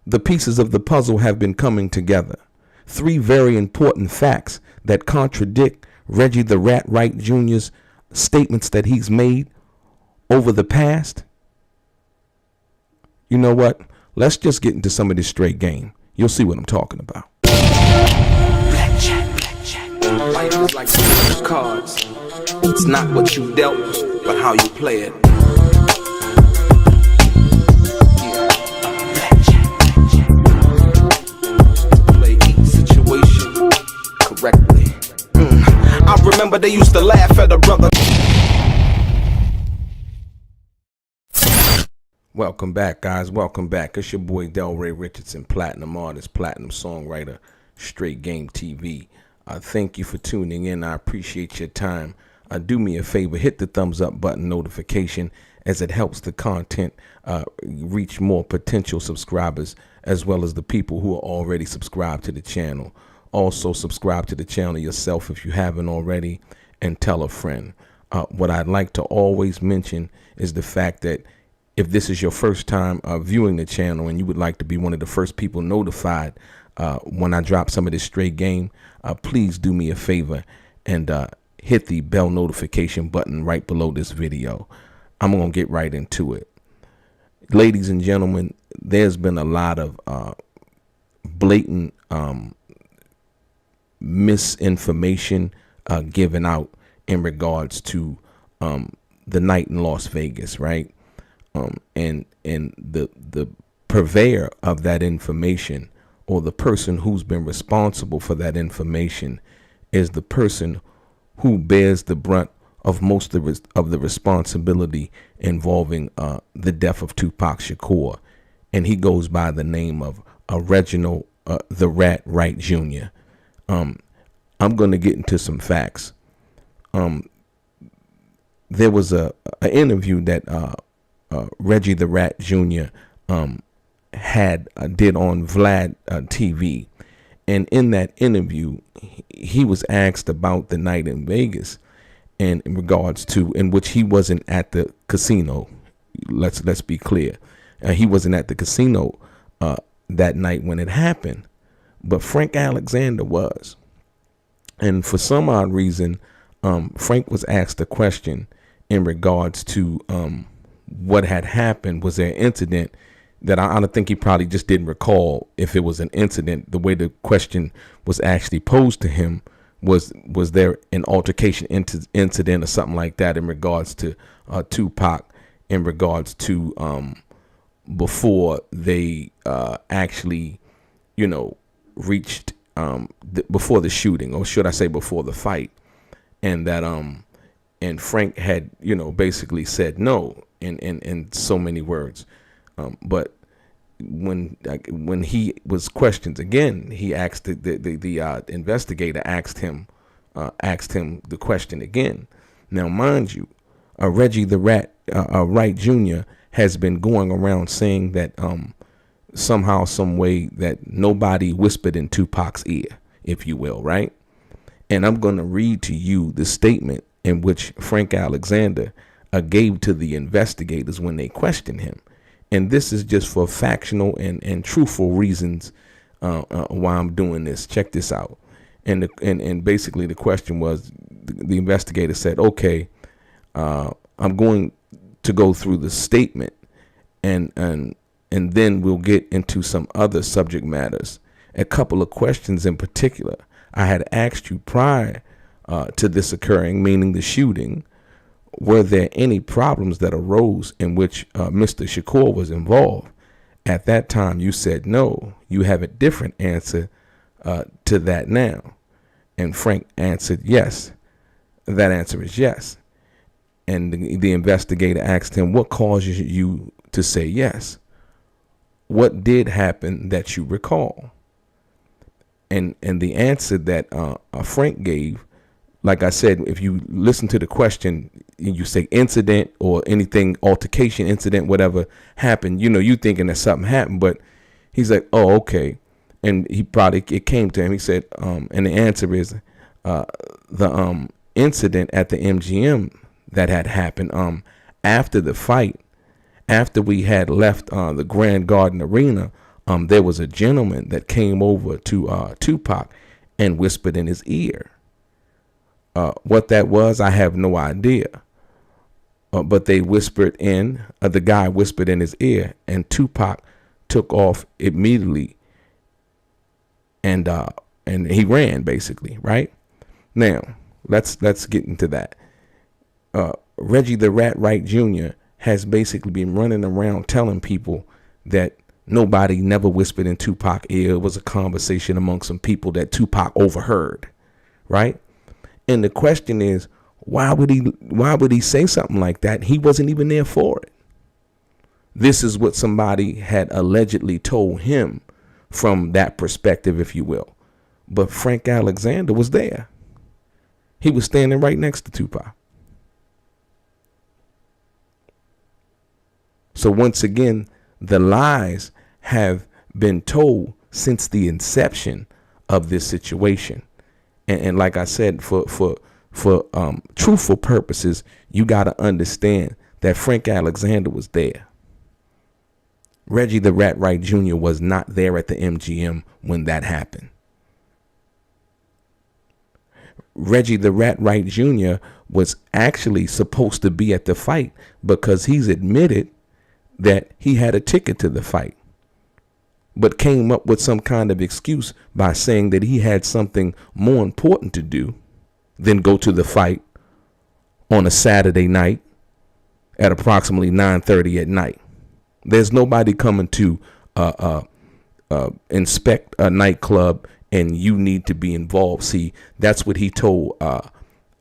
The pieces of the puzzle have been coming together. 3 very important facts that contradict Reggie the Rat Wright Jr.'s statements that he's made over the past. You know what? Let's just get into some of this straight game. You'll see what I'm talking about. Blackjack. Life is like some cards. It's not what you dealt, but how you play it. Play each situation correctly. I remember they used to laugh at a brother. Welcome back, guys. Welcome back. It's your boy DELRAY Richardson, platinum artist, platinum songwriter, Straight Game TV. Thank you for tuning in. I appreciate your time. Do me a favor, hit the thumbs up button notification, as it helps the content reach more potential subscribers, as well as the people who are already subscribed to the channel. Also, subscribe to the channel yourself if you haven't already, and tell a friend. What I'd like to always mention is the fact that if this is your first time viewing the channel and you would like to be one of the first people notified when I drop some of this straight game, please do me a favor and hit the bell notification button right below this video. I'm going to get right into it. Ladies and gentlemen, there's been a lot of blatant misinformation given out in regards to the night in Las Vegas, right? And the purveyor of that information, or the person who's been responsible for that information, is the person who bears the brunt of most of the responsibility involving the death of Tupac Shakur, and he goes by the name of Reginald the Rat Wright Jr. I'm going to get into some facts. There was an interview that Reggie the Rat Jr. Did on Vlad TV, and in that interview he was asked about the night in Vegas, and in regards to in which he wasn't at the casino. Let's be clear, he wasn't at the casino that night when it happened, but Frank Alexander was. And for some odd reason, Frank was asked a question in regards to what had happened. Was there an incident that I don't think he probably just didn't recall if it was an incident. The way the question was actually posed to him was there an altercation incident or something like that in regards to Tupac, in regards to before they actually, reached before the shooting, or should I say before the fight, and that and Frank had basically said no in so many words, but when he was questioned again, he asked the investigator asked him the question again. Now, mind you, Reggie the Rat Wright Jr. has been going around saying that somehow, some way, that nobody whispered in Tupac's ear, if you will, right? And I'm going to read to you the statement in which Frank Alexander gave to the investigators when they questioned him. And this is just for factional and truthful reasons why I'm doing this. Check this out. And basically the question was, the investigator said, okay, I'm going to go through the statement and then we'll get into some other subject matters. A couple of questions in particular I had asked you prior to this occurring, meaning the shooting. Were there any problems that arose in which Mr. Shakur was involved? At that time, you said no. You have a different answer to that now. And Frank answered yes. That answer is yes. And the investigator asked him, what causes you to say yes? What did happen that you recall? And the answer that Frank gave, like I said, if you listen to the question, you say incident or anything, altercation, incident, whatever happened, you thinking that something happened, but he's like, oh, okay. And it came to him. He said, and the answer is the incident at the MGM that had happened after the fight, after we had left the Grand Garden Arena there was a gentleman that came over to Tupac and whispered in his ear. What that was, I have no idea. But they whispered in, the guy whispered in his ear, and Tupac took off immediately, and he ran, basically, right? Now, let's get into that. Reggie the Rat Wright Jr. has basically been running around telling people that nobody never whispered in Tupac's ear. It was a conversation among some people that Tupac overheard, right? And the question is, why would he say something like that? He wasn't even there for it. This is what somebody had allegedly told him from that perspective, if you will. But Frank Alexander was there. He was standing right next to Tupac. So once again, the lies have been told since the inception of this situation. And like I said, for truthful purposes, you got to understand that Frank Alexander was there. Reggie the Rat Wright Jr. was not there at the MGM when that happened. Reggie the Rat Wright Jr. was actually supposed to be at the fight because he's admitted that he had a ticket to the fight, but came up with some kind of excuse by saying that he had something more important to do than go to the fight on a Saturday night at approximately 9:30 at night. There's nobody coming to inspect a nightclub and you need to be involved. See, that's what he told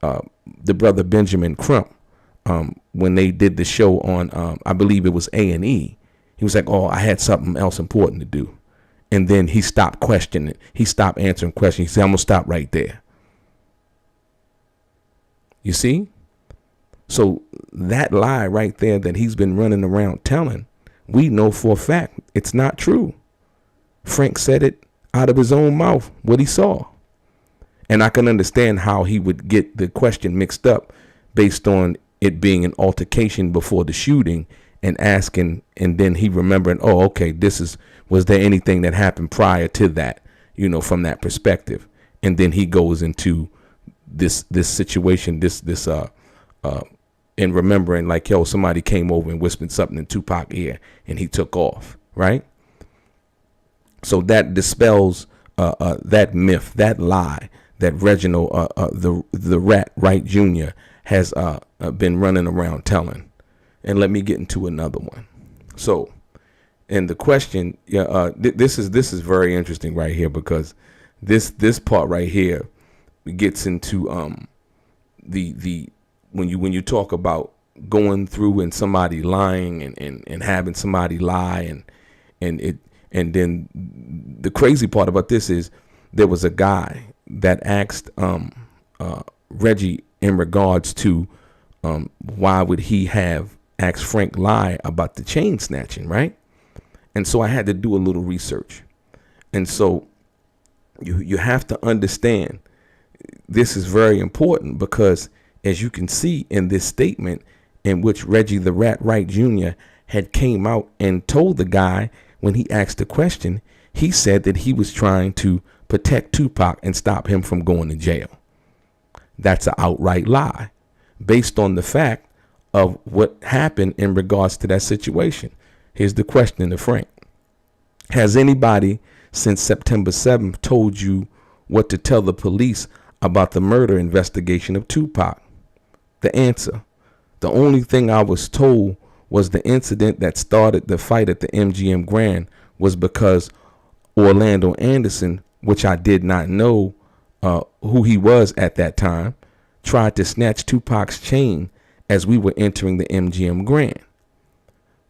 the brother Benjamin Crump when they did the show on, I believe it was A&E. He was like, oh, I had something else important to do. And then he stopped questioning. He stopped answering questions. He said, I'm going to stop right there. You see? So that lie right there that he's been running around telling, we know for a fact it's not true. Frank said it out of his own mouth, what he saw. And I can understand how he would get the question mixed up based on it being an altercation before the shooting and asking, and then he remembering, oh, okay, was there anything that happened prior to that, from that perspective? And then he goes into this situation, and remembering like, yo, somebody came over and whispered something in Tupac's ear and he took off, right? So that dispels that myth, that lie that Reginald, the Rat Wright Jr. has been running around telling. And let me get into another one. So, and the question, this is very interesting right here, because this part right here gets into the when you talk about going through and somebody lying and having somebody lie and then the crazy part about this is there was a guy that asked Reggie in regards to why would he have asked Frank lie about the chain snatching, right? And so I had to do a little research. And so you have to understand this is very important, because as you can see in this statement in which Reggie the Rat Wright Jr. had came out and told the guy when he asked the question, he said that he was trying to protect Tupac and stop him from going to jail. That's an outright lie based on the fact of what happened in regards to that situation. Here's the question to Frank. Has anybody since September 7th told you what to tell the police about the murder investigation of Tupac? The answer: the only thing I was told was the incident that started the fight at the MGM Grand was because Orlando Anderson, which I did not know who he was at that time, tried to snatch Tupac's chain as we were entering the MGM Grand.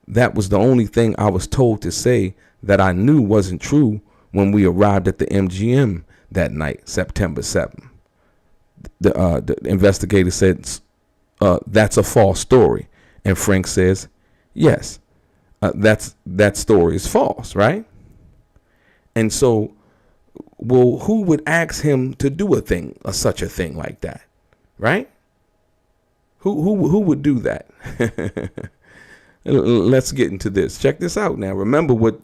That was the only thing I was told to say that I knew wasn't true when we arrived at the MGM that night, September 7th. The investigator said, that's a false story. And Frank says, yes, that story is false, right? And so, well, who would ask him to do such a thing like that, right? Who would do that? Let's get into this. Check this out now. Remember what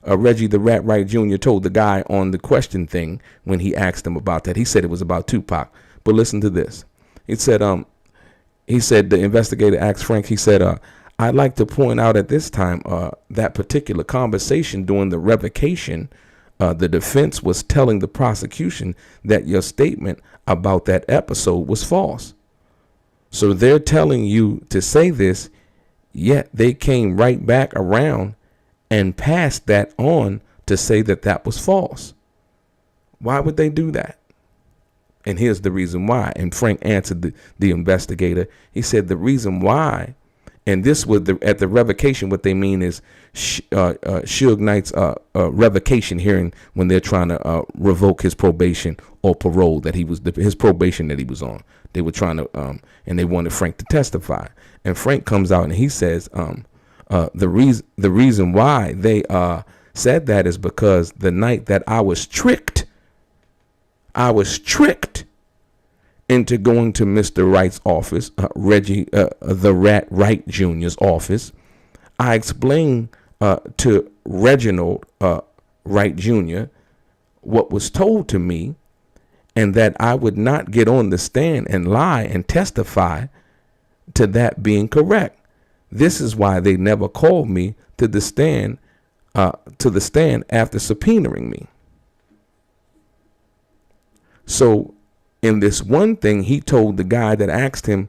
Reggie the Rat Wright Jr. told the guy on the question thing when he asked him about that. He said it was about Tupac. But listen to this. He said the investigator asked Frank, he said, I'd like to point out at this time that particular conversation during the revocation, the defense was telling the prosecution that your statement about that episode was false. So they're telling you to say this, yet they came right back around and passed that on to say that that was false. Why would they do that? And here's the reason why. And Frank answered the investigator. He said the reason why, and this was at the revocation, what they mean is Suge Knight's revocation hearing when they're trying to revoke his probation or parole that his probation that he was on. They were trying to and they wanted Frank to testify. And Frank comes out and he says the reason why they said that is because the night that I was tricked into going to Mr. Wright's office, Reggie the Rat Wright Jr.'s office. I explained to Reginald Wright Jr. what was told to me, and that I would not get on the stand and lie and testify to that being correct. This is why they never called me to the stand after subpoenaing me. So in this one thing, he told the guy that asked him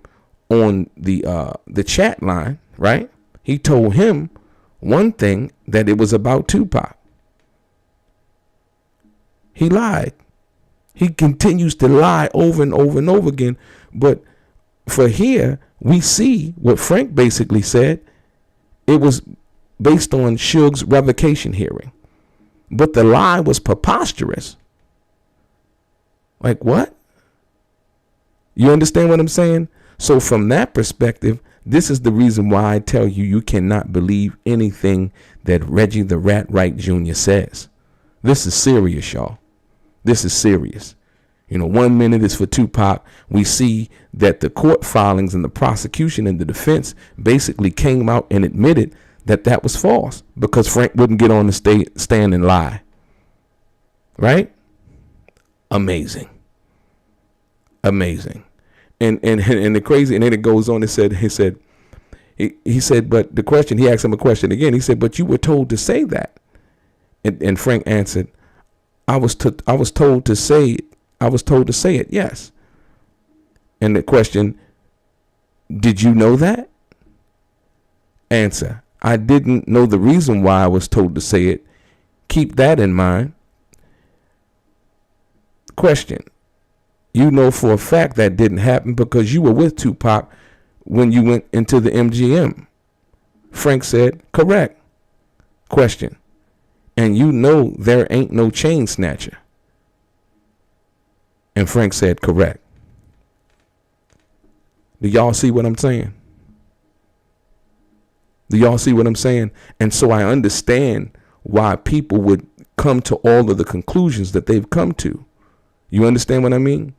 on the chat line, right? He told him one thing, that it was about Tupac. He lied. He continues to lie over and over and over again. But for here, we see what Frank basically said. It was based on Suge's revocation hearing. But the lie was preposterous. Like what? You understand what I'm saying? So from that perspective, this is the reason why I tell you, you cannot believe anything that Reggie the Rat Wright Jr. says. This is serious, y'all. This is serious. 1 minute is for Tupac. We see that the court filings and the prosecution and the defense basically came out and admitted that that was false because Frank wouldn't get on the stand and lie. Right? Amazing. And the crazy, and then it goes on. He said, but the question, he asked him a question again. He said, but you were told to say that. And Frank answered, I was told to say it. Yes. And the question, did you know that? Answer, I didn't know the reason why I was told to say it. Keep that in mind. Question, you know for a fact that didn't happen because you were with Tupac when you went into the MGM. Frank said, correct. Question, and you know there ain't no chain snatcher. And Frank said, correct. Do y'all see what I'm saying? And so I understand why people would come to all of the conclusions that they've come to. You understand what I mean?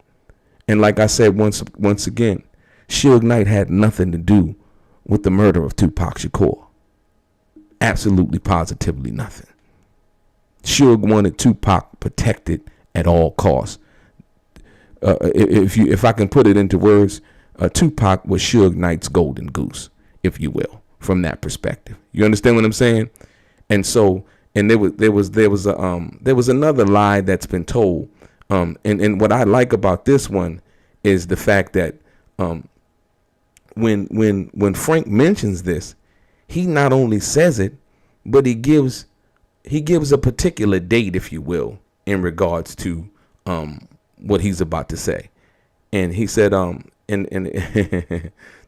And like I said, once again, Suge Knight had nothing to do with the murder of Tupac Shakur. Absolutely, positively nothing. Suge wanted Tupac protected at all costs. If I can put it into words, Tupac was Suge Knight's golden goose, if you will, from that perspective. You understand what I'm saying? And so, and there was another lie that's been told. And what I like about this one is the fact that when Frank mentions this, he not only says it, but he gives a particular date, if you will, in regards to what he's about to say. And he said, and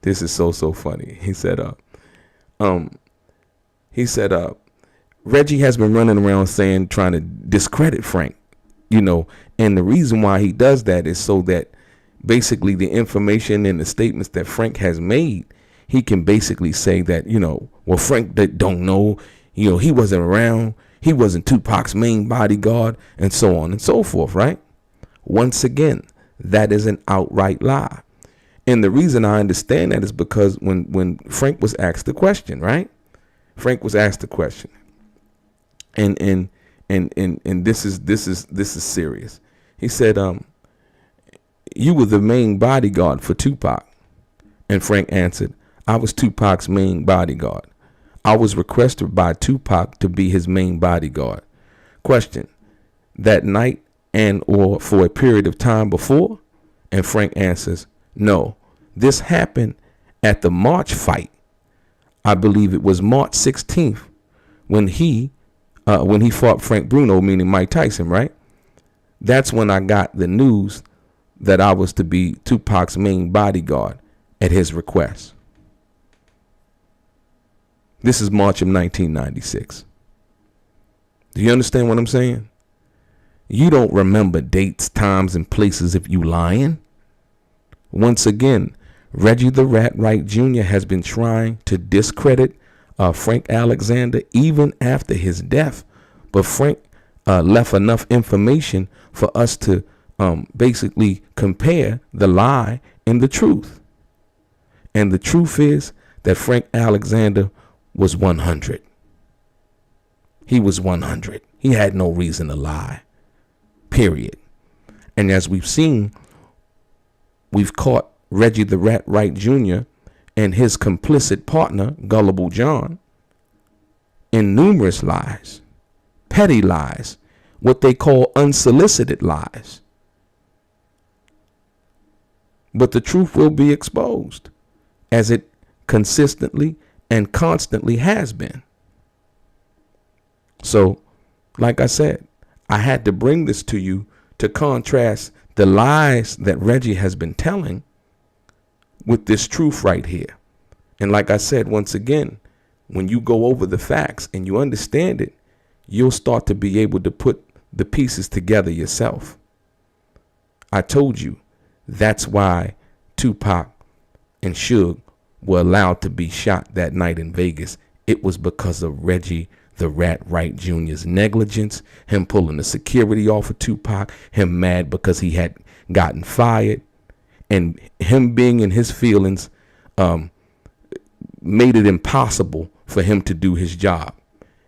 this is so funny. He said, Reggie has been running around trying to discredit Frank, and the reason why he does that is so that basically the information and the statements that Frank has made, he can basically say that, well, Frank don't know, he wasn't around, he wasn't Tupac's main bodyguard, and so on and so forth, right? Once again, that is an outright lie. And the reason I understand that is because when Frank was asked the question, right? Frank was asked the question. And this is serious. He said, you were the main bodyguard for Tupac. And Frank answered, I was Tupac's main bodyguard. I was requested by Tupac to be his main bodyguard. Question, that night and or for a period of time before? And Frank answers, no, this happened at the March fight. I believe it was March 16th when he fought Frank Bruno, meaning Mike Tyson, right? That's when I got the news that I was to be Tupac's main bodyguard at his request. This is March of 1996. Do you understand what I'm saying? You don't remember dates, times, and places if you lying. Once again, Reggie the Rat Wright Jr. has been trying to discredit Frank Alexander even after his death. But Frank left enough information for us to basically compare the lie and the truth. And the truth is that Frank Alexander was 100. He was 100. He had no reason to lie. Period. And as we've seen, we've caught Reggie the Rat Wright Jr. and his complicit partner, Gullible John, in numerous lies, petty lies, what they call unsolicited lies. But the truth will be exposed, as it consistently and constantly has been. So, like I said, I had to bring this to you to contrast the lies that Reggie has been telling with this truth right here. And like I said, once again, when you go over the facts and you understand it, you'll start to be able to put the pieces together yourself. I told you that's why Tupac and Suge were allowed to be shot that night in Vegas. It was because of Reggie the Rat Wright Jr.'s negligence, him pulling the security off of Tupac, him mad because he had gotten fired, and him being in his feelings made it impossible for him to do his job.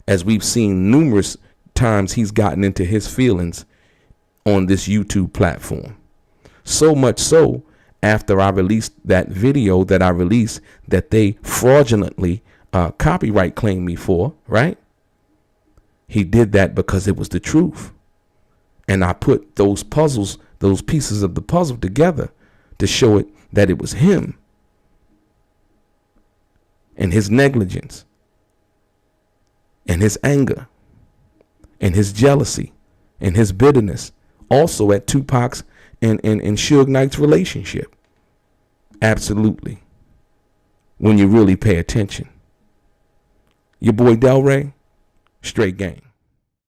As we've seen numerous times, he's gotten into his feelings on this YouTube platform. So much so, after I released that video that I released that they fraudulently copyright claimed me for, right? He did that because it was the truth. And I put those puzzles, those pieces of the puzzle together to show it that it was him and his negligence and his anger and his jealousy and his bitterness also at Tupac's and Suge Knight's relationship. Absolutely. When you really pay attention. Your boy DELRAY, straight game.